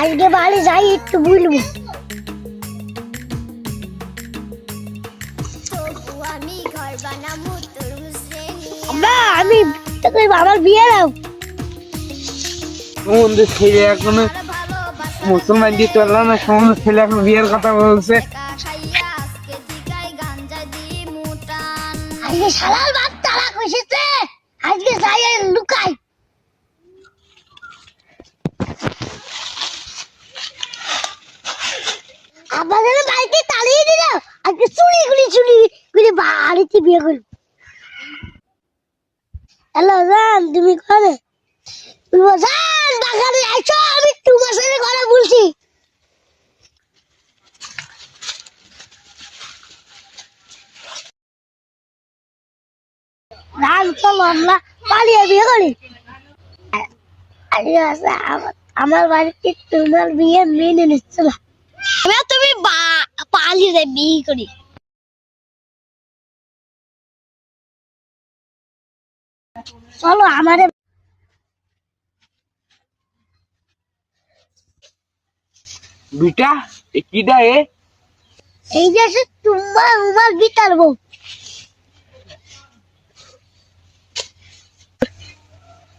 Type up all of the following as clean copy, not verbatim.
আজকে বাড়ি যাই একটু বলবো। আমি আমার বিয়ে দাও। সমুদ্রের ছেলে এখন মুসলমান দিয়ে চললাম না, সমুদ্রের ছেলে এখন বিয়ের কথা বলছে। আজকে শালার বাপ তালাক হয়েছে, আজকে যাই লুকাই। আমাদের বাড়িতে তাড়িয়ে দিল, আজকে চুরি করে বাড়িতে বিয়ে করব। হ্যালো জান, তুমি কোনে? বলবো জান বাগানে আইছো, আমি তোমার সাথে কথা বলছি। জান চলো আমরা পালিয়ে বিয়ে করি। আমার বাড়িতে তোমার বিয়ে মেনে নিচ্ছে না, তুমি পালিয়ে যাই বিয়ে করি। চলো আমারে বিটা কিডা এ? এই যে তোমার বিটার বউ।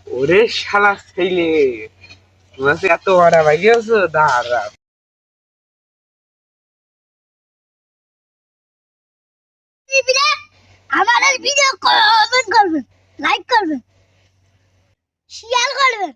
ওরে শালা ছেলে, তোমার এত বড় ভাই গেছো দাঁড়া। আমার ভিডিও কমেন্ট করবেন, লাইক করবেন, শেয়ার করবেন।